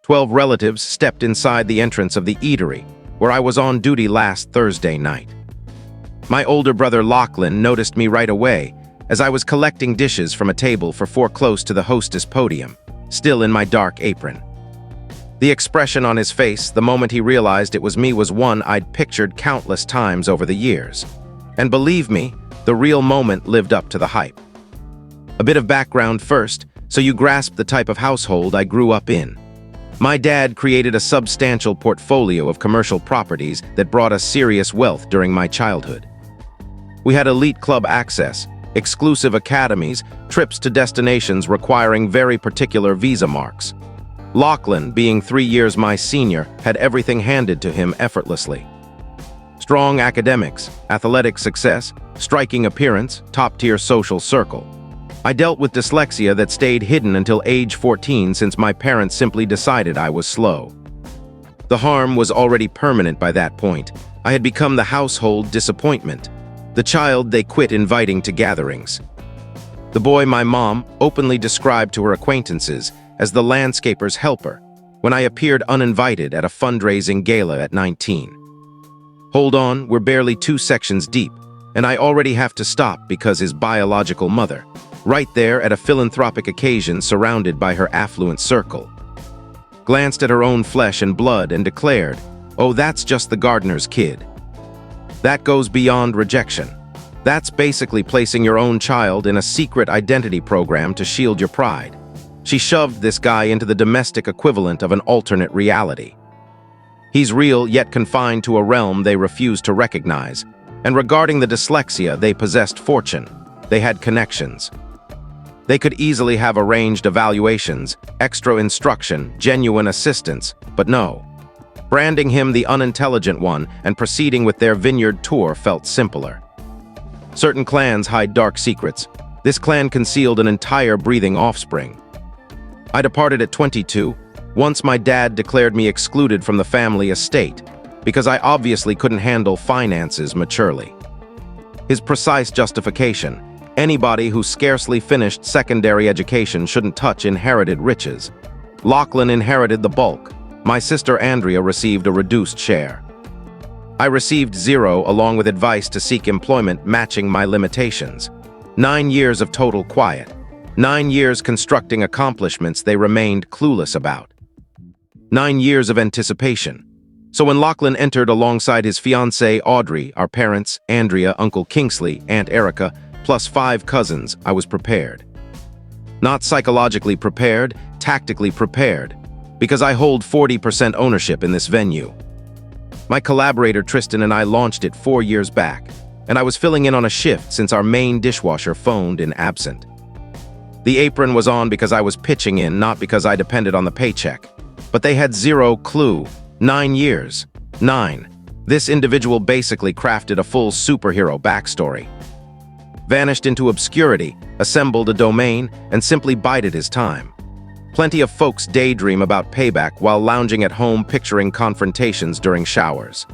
12 relatives stepped inside the entrance of the eatery, where I was on duty last Thursday night. My older brother Lachlan noticed me right away as I was collecting dishes from a table for four close to the hostess podium, still in my dark apron. The expression on his face the moment he realized it was me was one I'd pictured countless times over the years. And believe me, the real moment lived up to the hype. A bit of background first, so you grasp the type of household I grew up in. My dad created a substantial portfolio of commercial properties that brought us serious wealth during my childhood. We had elite club access, exclusive academies, trips to destinations requiring very particular visa marks. Lachlan, being 3 years my senior, had everything handed to him effortlessly. Strong academics, athletic success, striking appearance, top-tier social circle. I dealt with dyslexia that stayed hidden until age 14 since my parents simply decided I was slow. The harm was already permanent by that point. I had become the household disappointment, the child they quit inviting to gatherings. The boy my mom openly described to her acquaintances as the landscaper's helper when I appeared uninvited at a fundraising gala at 19. Hold on, we're barely 2 sections deep, and I already have to stop because his biological mother, right there at a philanthropic occasion surrounded by her affluent circle, glanced at her own flesh and blood and declared, "Oh, that's just the gardener's kid." That goes beyond rejection. That's basically placing your own child in a secret identity program to shield your pride. She shoved this guy into the domestic equivalent of an alternate reality. He's real, yet confined to a realm they refuse to recognize. And regarding the dyslexia, they possessed fortune. They had connections. They could easily have arranged evaluations, extra instruction, genuine assistance, but no. Branding him the unintelligent one and proceeding with their vineyard tour felt simpler. Certain clans hide dark secrets. This clan concealed an entire breathing offspring. I departed at 22, once my dad declared me excluded from the family estate, because I obviously couldn't handle finances maturely. His precise justification: anybody who scarcely finished secondary education shouldn't touch inherited riches. Lachlan inherited the bulk. My sister Andrea received a reduced share. I received 0 along with advice to seek employment matching my limitations. 9 years of total quiet. 9 years constructing accomplishments they remained clueless about. 9 years of anticipation. So when Lachlan entered alongside his fiancée Audrey, our parents, Andrea, Uncle Kingsley, Aunt Erica, plus 5 cousins, I was prepared. Not psychologically prepared, tactically prepared, because I hold 40% ownership in this venue. My collaborator Tristan and I launched it 4 years back, and I was filling in on a shift since our main dishwasher phoned in absent. The apron was on because I was pitching in, not because I depended on the paycheck. But they had 0 clue. 9 years. 9. This individual basically crafted a full superhero backstory. Vanished into obscurity, assembled a domain, and simply bided his time. Plenty of folks daydream about payback while lounging at home picturing confrontations during showers.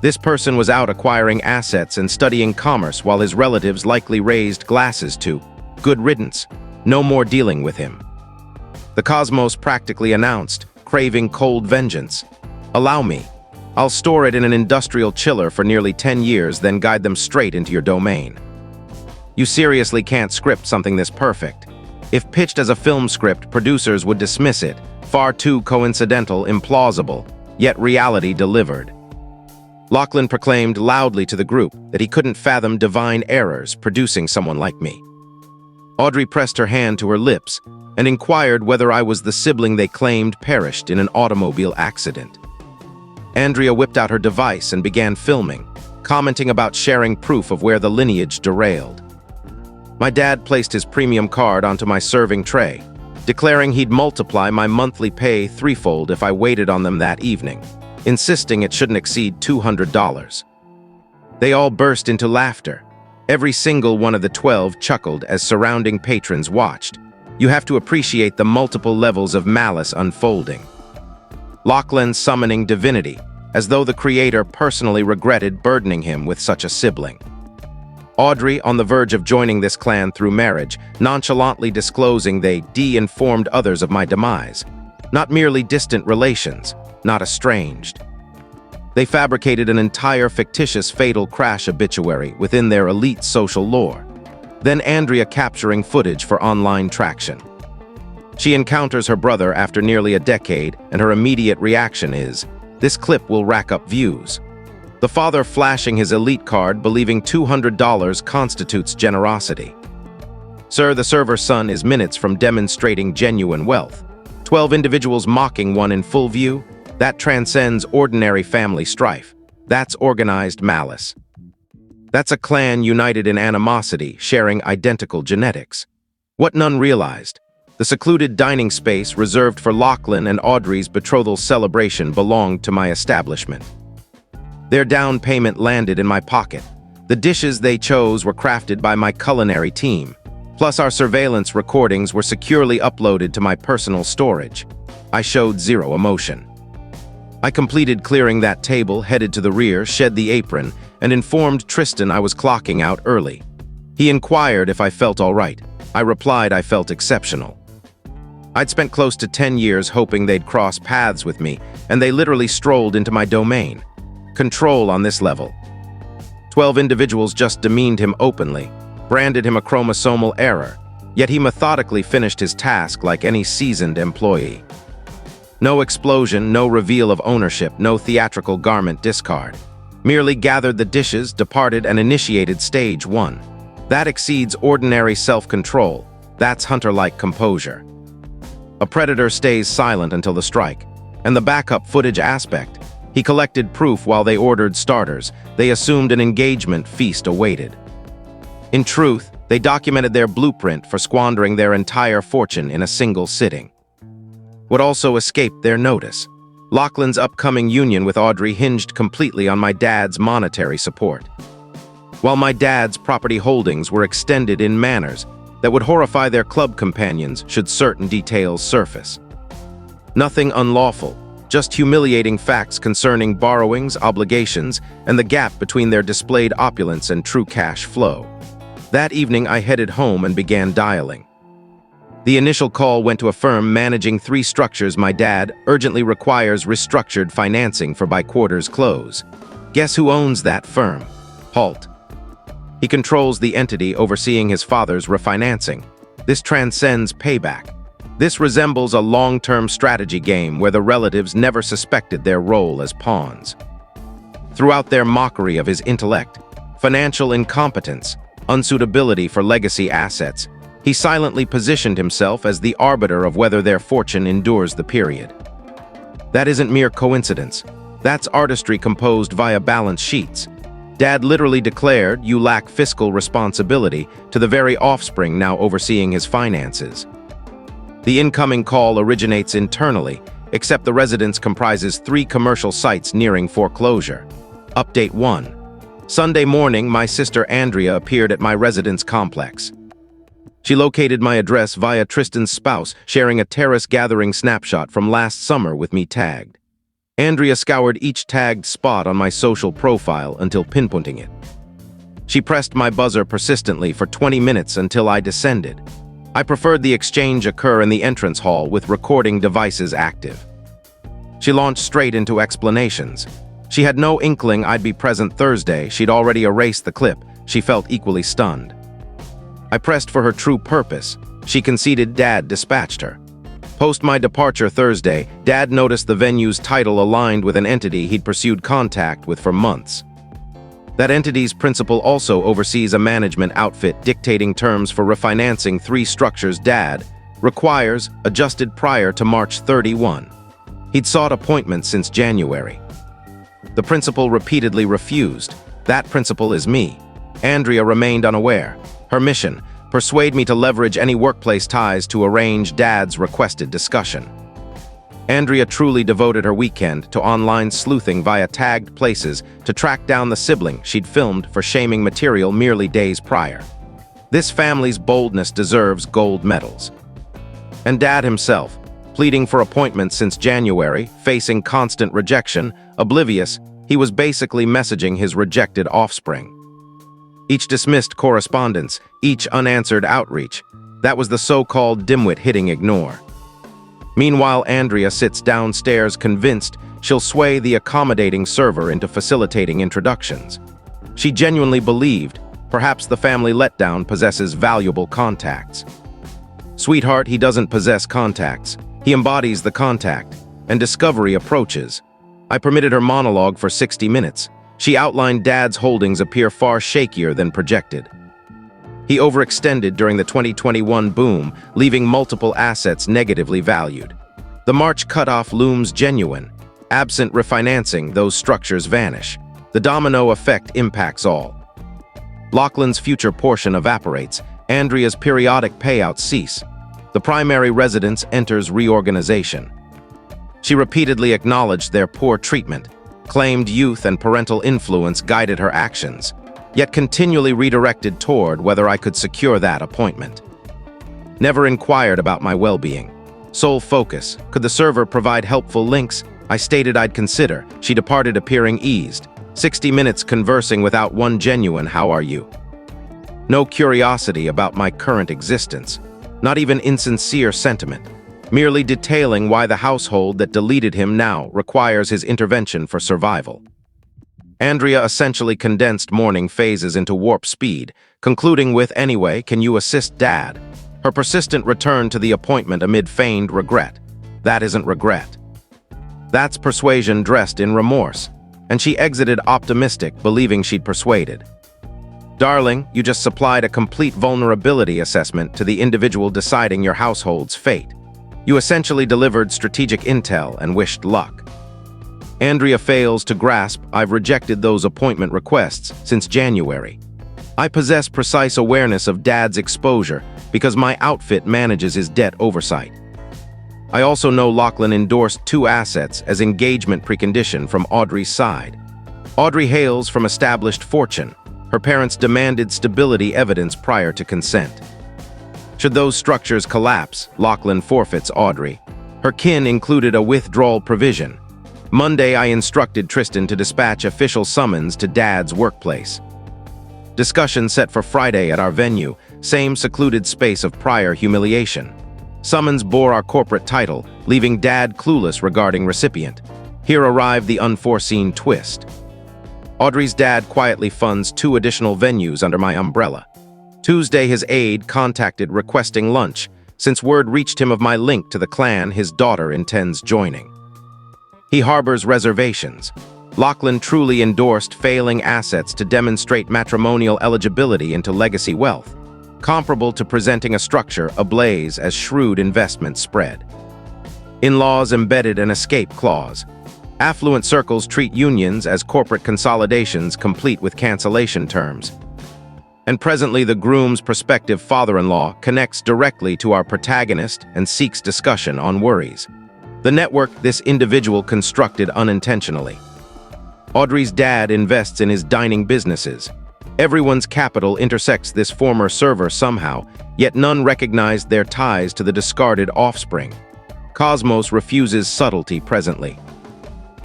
This person was out acquiring assets and studying commerce while his relatives likely raised glasses to "good riddance, no more dealing with him." The cosmos practically announced, craving cold vengeance. Allow me. I'll store it in an industrial chiller for nearly 10 years, then guide them straight into your domain. You seriously can't script something this perfect. If pitched as a film script, producers would dismiss it. Far too coincidental, implausible, yet reality delivered. Lachlan proclaimed loudly to the group that he couldn't fathom divine errors producing someone like me. Audrey pressed her hand to her lips and inquired whether I was the sibling they claimed perished in an automobile accident. Andrea whipped out her device and began filming, commenting about sharing proof of where the lineage derailed. My dad placed his premium card onto my serving tray, declaring he'd multiply my monthly pay threefold if I waited on them that evening, insisting it shouldn't exceed $200. They all burst into laughter. Every single one of the 12 chuckled as surrounding patrons watched. You have to appreciate the multiple levels of malice unfolding. Lachlan summoning divinity, as though the creator personally regretted burdening him with such a sibling. Audrey, on the verge of joining this clan through marriage, nonchalantly disclosing they de-informed others of my demise. Not merely distant relations, not estranged. They fabricated an entire fictitious fatal crash obituary within their elite social lore. Then Andrea capturing footage for online traction. She encounters her brother after nearly a decade, and her immediate reaction is, "This clip will rack up views." The father flashing his elite card, believing $200 constitutes generosity. Sir, the server's son is minutes from demonstrating genuine wealth. 12 individuals mocking one in full view? That transcends ordinary family strife. That's organized malice. That's a clan united in animosity, sharing identical genetics. What none realized, the secluded dining space reserved for Lachlan and Audrey's betrothal celebration belonged to my establishment. Their down payment landed in my pocket. The dishes they chose were crafted by my culinary team. Plus, our surveillance recordings were securely uploaded to my personal storage. I showed zero emotion. I completed clearing that table, headed to the rear, shed the apron, and informed Tristan I was clocking out early. He inquired if I felt all right. I replied I felt exceptional. I'd spent close to 10 years hoping they'd cross paths with me, and they literally strolled into my domain. Control on this level. 12 individuals just demeaned him openly, branded him a chromosomal error, yet he methodically finished his task like any seasoned employee. No explosion, no reveal of ownership, no theatrical garment discard. Merely gathered the dishes, departed, and initiated stage 1. That exceeds ordinary self-control. That's hunter-like composure. A predator stays silent until the strike. And the backup footage aspect. He collected proof while they ordered starters. They assumed an engagement feast awaited. In truth, they documented their blueprint for squandering their entire fortune in a single sitting. What also escaped their notice. Lachlan's upcoming union with Audrey hinged completely on my dad's monetary support. While my dad's property holdings were extended in manners that would horrify their club companions should certain details surface. Nothing unlawful, just humiliating facts concerning borrowings, obligations, and the gap between their displayed opulence and true cash flow. That evening, I headed home and began dialing. The initial call went to a firm managing 3 structures my dad urgently requires restructured financing for by quarter's close. Guess who owns that firm? Halt. He controls the entity overseeing his father's refinancing. This transcends payback. This resembles a long-term strategy game where the relatives never suspected their role as pawns. Throughout their mockery of his intellect, financial incompetence, unsuitability for legacy assets, he silently positioned himself as the arbiter of whether their fortune endures the period. That isn't mere coincidence. That's artistry composed via balance sheets. Dad literally declared, "You lack fiscal responsibility," to the very offspring now overseeing his finances. The incoming call originates internally, except the residence comprises 3 commercial sites nearing foreclosure. Update 1. Sunday morning, my sister Andrea appeared at my residence complex. She located my address via Tristan's spouse, sharing a terrace gathering snapshot from last summer with me tagged. Andrea scoured each tagged spot on my social profile until pinpointing it. She pressed my buzzer persistently for 20 minutes until I descended. I preferred the exchange occur in the entrance hall with recording devices active. She launched straight into explanations. She had no inkling I'd be present Thursday. She'd already erased the clip. She felt equally stunned. I pressed for her true purpose. She conceded Dad dispatched her. Post my departure Thursday, Dad noticed the venue's title aligned with an entity he'd pursued contact with for months. That entity's principal also oversees a management outfit dictating terms for refinancing 3 structures Dad requires adjusted prior to March 31. He'd sought appointments since January. The principal repeatedly refused. That principal is me. Andrea remained unaware. Her mission, persuade me to leverage any workplace ties to arrange Dad's requested discussion. Andrea truly devoted her weekend to online sleuthing via tagged places to track down the sibling she'd filmed for shaming material merely days prior. This family's boldness deserves gold medals. And Dad himself, pleading for appointments since January, facing constant rejection, oblivious, he was basically messaging his rejected offspring. Each dismissed correspondence, each unanswered outreach, that was the so-called dimwit hitting ignore. Meanwhile, Andrea sits downstairs convinced she'll sway the accommodating server into facilitating introductions. She genuinely believed perhaps the family letdown possesses valuable contacts. Sweetheart, he doesn't possess contacts. He embodies the contact, and discovery approaches. I permitted her monologue for 60 minutes. She outlined Dad's holdings appear far shakier than projected. He overextended during the 2021 boom, leaving multiple assets negatively valued. The March cutoff looms genuine. Absent refinancing, those structures vanish. The domino effect impacts all. Lachlan's future portion evaporates. Andrea's periodic payouts cease. The primary residence enters reorganization. She repeatedly acknowledged their poor treatment, claimed youth and parental influence guided her actions, yet continually redirected toward whether I could secure that appointment. Never inquired about my well-being. Sole focus, could the server provide helpful links? I stated I'd consider. She departed appearing eased. 60 minutes conversing without one genuine "how are you?" No curiosity about my current existence, not even insincere sentiment, merely detailing why the household that deleted him now requires his intervention for survival. Andrea essentially condensed morning phases into warp speed, concluding with, "Anyway, can you assist Dad?" Her persistent return to the appointment amid feigned regret. That isn't regret. That's persuasion dressed in remorse, and she exited optimistic, believing she'd persuaded. Darling, you just supplied a complete vulnerability assessment to the individual deciding your household's fate. You essentially delivered strategic intel and wished luck. Andrea fails to grasp I've rejected those appointment requests since January. I possess precise awareness of Dad's exposure because my outfit manages his debt oversight. I also know Lachlan endorsed 2 assets as engagement precondition from Audrey's side. Audrey hails from established fortune. Her parents demanded stability evidence prior to consent. Should those structures collapse, Lachlan forfeits Audrey. Her kin included a withdrawal provision. Monday, I instructed Tristan to dispatch official summons to Dad's workplace. Discussion set for Friday at our venue, same secluded space of prior humiliation. Summons bore our corporate title, leaving Dad clueless regarding recipient. Here arrived the unforeseen twist. Audrey's dad quietly funds 2 additional venues under my umbrella. Tuesday, his aide contacted requesting lunch, since word reached him of my link to the clan his daughter intends joining. He harbors reservations. Lachlan truly endorsed failing assets to demonstrate matrimonial eligibility into legacy wealth, comparable to presenting a structure ablaze as shrewd investment spread. In-laws embedded an escape clause. Affluent circles treat unions as corporate consolidations complete with cancellation terms. And presently the groom's prospective father-in-law connects directly to our protagonist and seeks discussion on worries. The network this individual constructed unintentionally. Audrey's dad invests in his dining businesses. Everyone's capital intersects this former server somehow, yet none recognized their ties to the discarded offspring. Cosmos refuses subtlety presently.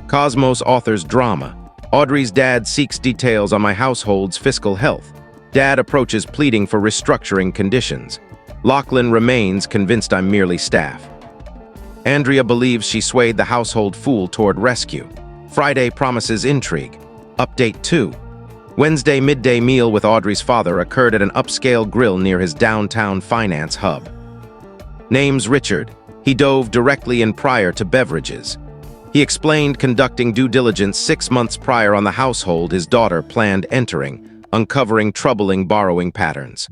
Cosmos authors drama. Audrey's dad seeks details on my household's fiscal health. Dad approaches pleading for restructuring conditions. Lachlan remains convinced I'm merely staff. Andrea believes she swayed the household fool toward rescue. Friday promises intrigue. Update 2. Wednesday midday meal with Audrey's father occurred at an upscale grill near his downtown finance hub. Name's Richard. He dove directly in prior to beverages. He explained conducting due diligence 6 months prior on the household his daughter planned entering, uncovering troubling borrowing patterns.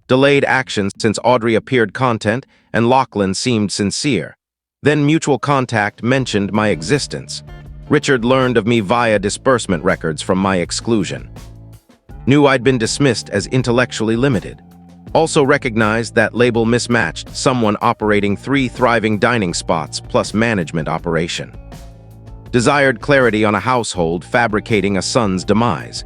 Delayed action since Audrey appeared content and Lachlan seemed sincere. Then mutual contact mentioned my existence. Richard learned of me via disbursement records from my exclusion. Knew I'd been dismissed as intellectually limited. Also recognized that label mismatched someone operating 3 thriving dining spots plus management operation. Desired clarity on a household fabricating a son's demise.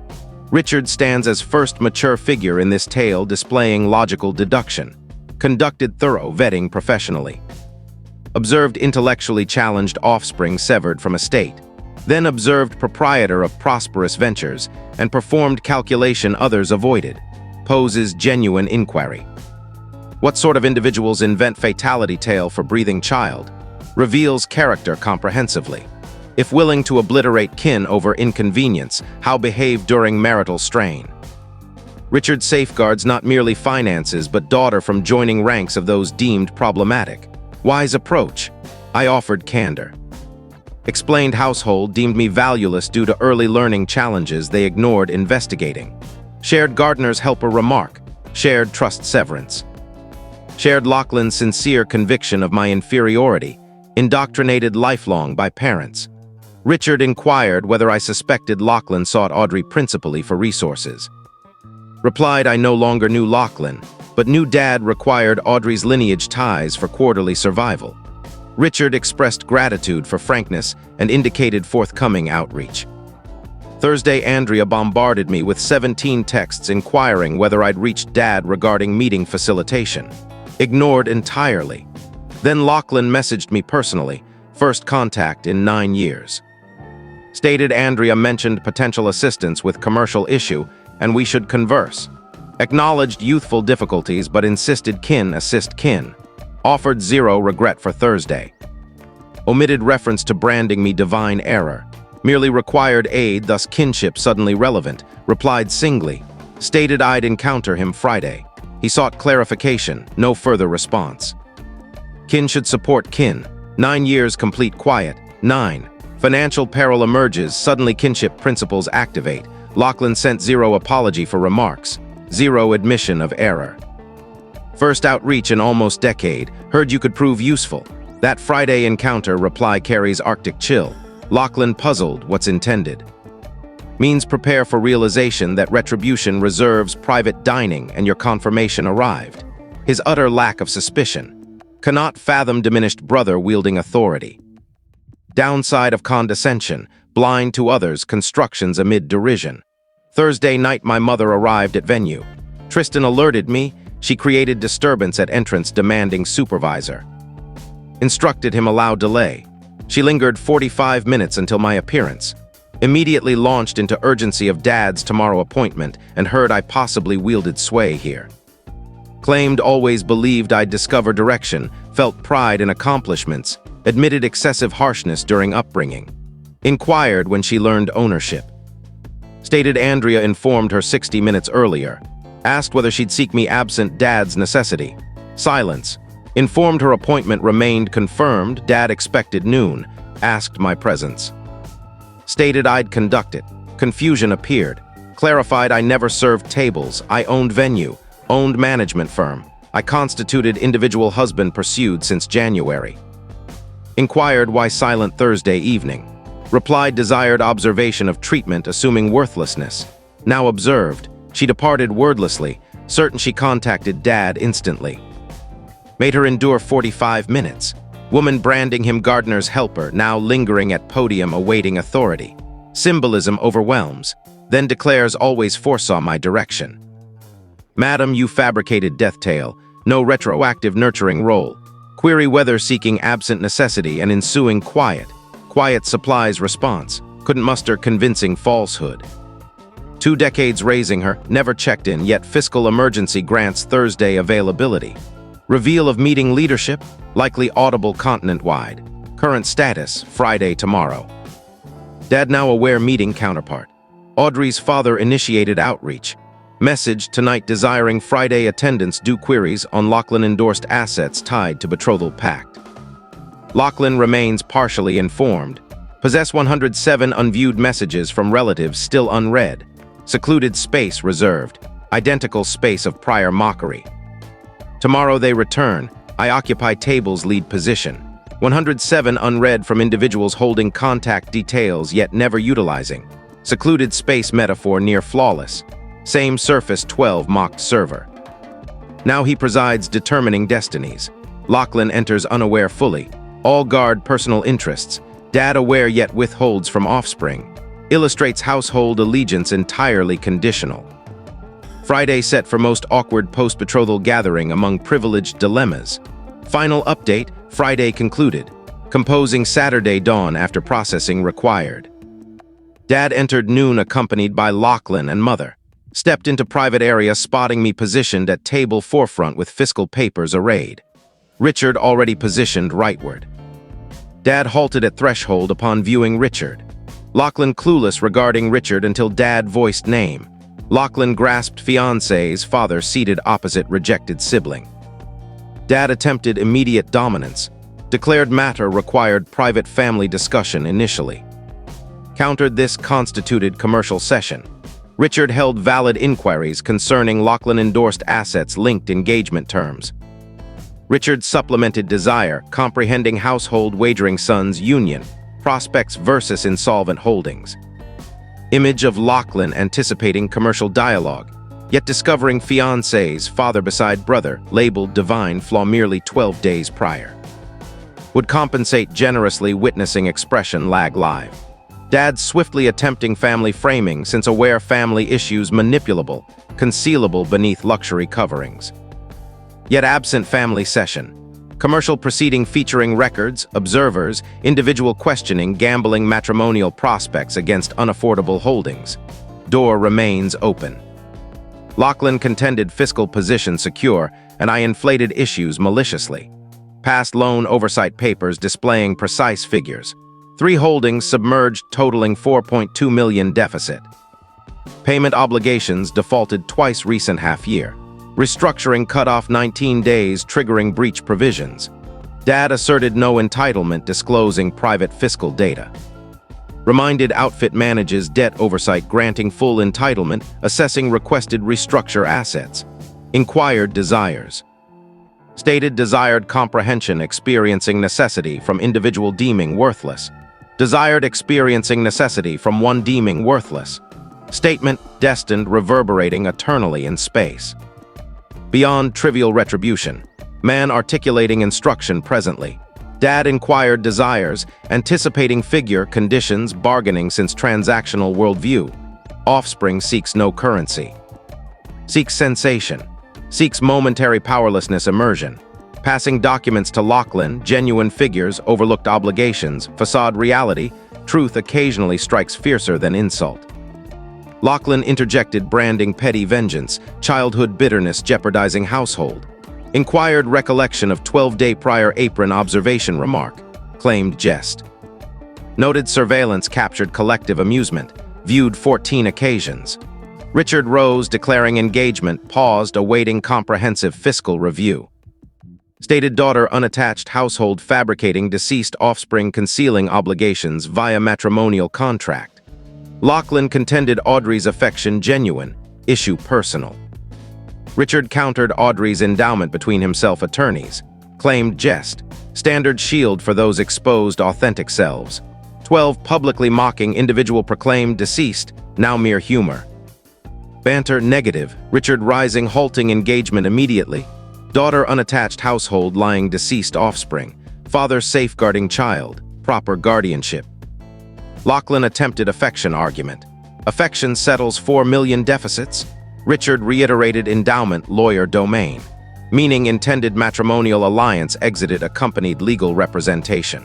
Richard stands as first mature figure in this tale displaying logical deduction. Conducted thorough vetting professionally. Observed intellectually challenged offspring severed from estate. Then observed proprietor of prosperous ventures and performed calculation others avoided. Poses genuine inquiry. What sort of individuals invent fatality tale for breathing child? Reveals character comprehensively. If willing to obliterate kin over inconvenience, how behave during marital strain? Richard safeguards not merely finances but daughter from joining ranks of those deemed problematic. Wise approach. I offered candor. Explained household deemed me valueless due to early learning challenges they ignored investigating. Shared gardener's helper remark. Shared trust severance. Shared Lachlan's sincere conviction of my inferiority, indoctrinated lifelong by parents. Richard inquired whether I suspected Lachlan sought Audrey principally for resources. Replied I no longer knew Lachlan, but knew Dad required Audrey's lineage ties for quarterly survival. Richard expressed gratitude for frankness and indicated forthcoming outreach. Thursday, Andrea bombarded me with 17 texts inquiring whether I'd reached Dad regarding meeting facilitation. Ignored entirely. Then Lachlan messaged me personally, first contact in 9 years. Stated Andrea mentioned potential assistance with commercial issue and we should converse. Acknowledged youthful difficulties but insisted kin assist kin. Offered zero regret for Thursday. Omitted reference to branding me divine error. Merely required aid, thus kinship suddenly relevant. Replied singly. Stated I'd encounter him Friday. He sought clarification, no further response. Kin should support kin. 9 years complete quiet. 9. Financial peril emerges, suddenly kinship principles activate. Lachlan sent zero apology for remarks. Zero admission of error. First outreach in almost decade. Heard you could prove useful. That Friday encounter reply carries Arctic chill. Lachlan puzzled what's intended. Means prepare for realization that retribution reserves private dining and your confirmation arrived. His utter lack of suspicion. Cannot fathom diminished brother wielding authority. Downside of condescension. Blind to others, constructions amid derision. Thursday night my mother arrived at venue. Tristan alerted me. She created disturbance at entrance demanding supervisor. Instructed him allow delay. She lingered 45 minutes until my appearance. Immediately launched into urgency of Dad's tomorrow appointment and heard I possibly wielded sway here. Claimed always believed I'd discover direction, felt pride in accomplishments, admitted excessive harshness during upbringing. Inquired when she learned ownership. Stated Andrea informed her 60 minutes earlier. Asked whether she'd seek me absent Dad's necessity. Silence. Informed her appointment remained confirmed. Dad expected noon. Asked my presence. Stated I'd conduct it. Confusion appeared. Clarified I never served tables. I owned venue. Owned management firm. I constituted individual husband pursued since January. Inquired why silent Thursday evening. Replied desired observation of treatment assuming worthlessness. Now observed. She departed wordlessly, certain she contacted Dad instantly. Made her endure 45 minutes. Woman branding him gardener's helper, now lingering at podium awaiting authority. Symbolism overwhelms, then declares always foresaw my direction. Madam, you fabricated death tale, no retroactive nurturing role. Query whether seeking absent necessity and ensuing quiet. Quiet supplies response, couldn't muster convincing falsehood. 2 decades raising her, never checked in, yet fiscal emergency grants Thursday availability. Reveal of meeting leadership, likely audible continent-wide. Current status, Friday tomorrow. Dad now aware meeting counterpart. Audrey's father initiated outreach. Message tonight desiring Friday attendance due queries on Lachlan-endorsed assets tied to betrothal pact. Lachlan remains partially informed. Possess 107 unviewed messages from relatives still unread. Secluded space reserved. Identical space of prior mockery. Tomorrow they return. I occupy table's lead position. 107 unread from individuals holding contact details yet never utilizing. Secluded space metaphor near flawless. Same surface 12 mocked server. Now he presides determining destinies. Lachlan enters unaware fully. All guard personal interests. Dad aware yet withholds from offspring. Illustrates household allegiance entirely conditional. Friday set for most awkward post-betrothal gathering among privileged dilemmas. Final update, Friday concluded. Composing Saturday dawn after processing required. Dad entered noon accompanied by Lachlan and mother. Stepped into private area, spotting me positioned at table forefront with fiscal papers arrayed. Richard already positioned rightward. Dad halted at threshold upon viewing Richard. Lachlan clueless regarding Richard until Dad voiced name. Lachlan grasped fiancée's father seated opposite rejected sibling. Dad attempted immediate dominance. Declared matter required private family discussion initially. Countered this constituted commercial session. Richard held valid inquiries concerning Lachlan-endorsed assets linked engagement terms. Richard supplemented desire, comprehending household wagering sons union, prospects versus insolvent holdings. Image of Lachlan anticipating commercial dialogue, yet discovering fiancée's father beside brother, labeled divine flaw merely 12 days prior. Would compensate generously witnessing expression lag live. Dad swiftly attempting family framing since aware family issues manipulable, concealable beneath luxury coverings. Yet absent family session. Commercial proceeding featuring records, observers, individual questioning gambling matrimonial prospects against unaffordable holdings. Door remains open. Lachlan contended fiscal position secure, and I inflated issues maliciously. Past loan oversight papers displaying precise figures. 3 holdings submerged totaling $4.2 million deficit. Payment obligations defaulted twice recent half-year. Restructuring cut off 19 days triggering breach provisions. Dad asserted no entitlement disclosing private fiscal data. Reminded outfit manages debt oversight granting full entitlement, assessing requested restructure assets. Inquired desires. Stated desired comprehension experiencing necessity from individual deeming worthless. Desired experiencing necessity from one deeming worthless. Statement destined reverberating eternally in space. Beyond trivial retribution. Man articulating instruction presently. Dad inquired desires, anticipating figure conditions bargaining since transactional worldview. Offspring seeks no currency. Seeks sensation. Seeks momentary powerlessness immersion. Passing documents to Lachlan, genuine figures, overlooked obligations, facade reality, truth occasionally strikes fiercer than insult. Lachlan interjected branding petty vengeance, childhood bitterness jeopardizing household. Inquired recollection of 12-day prior apron observation remark, claimed jest. Noted surveillance captured collective amusement, viewed 14 occasions. Richard rose declaring engagement, paused awaiting comprehensive fiscal review. Stated daughter unattached household fabricating deceased offspring concealing obligations via matrimonial contract. Lachlan contended Audrey's affection genuine, issue personal. Richard countered Audrey's endowment between himself attorneys, claimed jest, standard shield for those exposed authentic selves. 12 publicly mocking individual proclaimed deceased, now mere humor. Banter negative, Richard rising halting engagement immediately. Daughter unattached household lying deceased offspring. Father safeguarding child, proper guardianship. Lachlan attempted affection argument. Affection settles $4 million deficits. Richard reiterated endowment lawyer domain, meaning intended matrimonial alliance exited accompanied legal representation.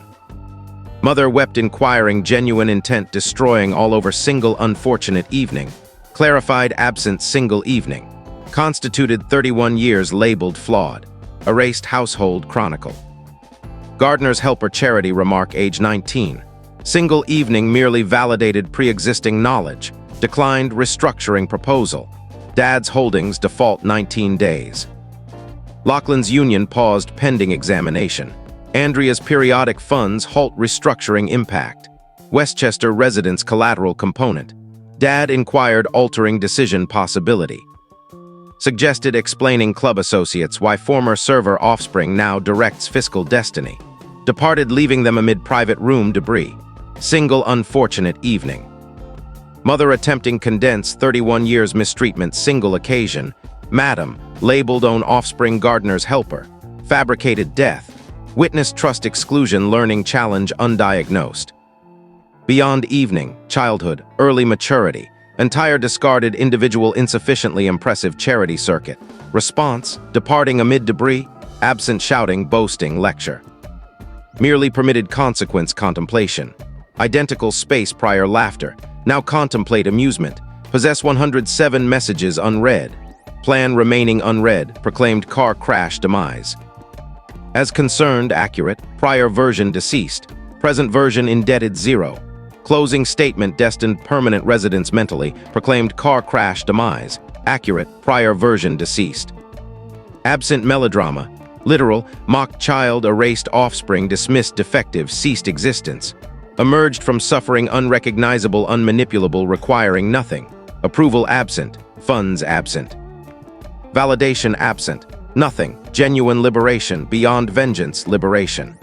Mother wept inquiring genuine intent destroying all over single unfortunate evening. Clarified absent single evening. Constituted 31 years labeled flawed. Erased household chronicle. Gardener's helper charity remark age 19. Single evening merely validated pre-existing knowledge. Declined restructuring proposal. Dad's holdings default 19 days. Lachlan's union paused pending examination. Andrea's periodic funds halt restructuring impact. Westchester residence collateral component. Dad inquired altering decision possibility. Suggested explaining club associates why former server offspring now directs fiscal destiny. Departed leaving them amid private room debris. Single unfortunate evening. Mother attempting condense 31 years mistreatment single occasion. Madam, labeled own offspring gardener's helper. Fabricated death. Witness trust exclusion learning challenge undiagnosed. Beyond evening, childhood, early maturity. Entire discarded individual insufficiently impressive charity circuit. Response, departing amid debris. Absent shouting, boasting, lecture. Merely permitted consequence contemplation. Identical space prior laughter. Now contemplate amusement. Possess 107 messages unread. Plan remaining unread. Proclaimed car crash demise. As concerned, accurate. Prior version deceased. Present version indebted 0. Closing statement destined permanent residence mentally. Proclaimed car crash demise. Accurate. Prior version deceased. Absent melodrama. Literal. Mocked child, erased offspring, dismissed defective, ceased existence. Emerged from suffering, unrecognizable, unmanipulable, requiring nothing. Approval absent. Funds absent. Validation absent. Nothing. Genuine liberation. Beyond vengeance, liberation.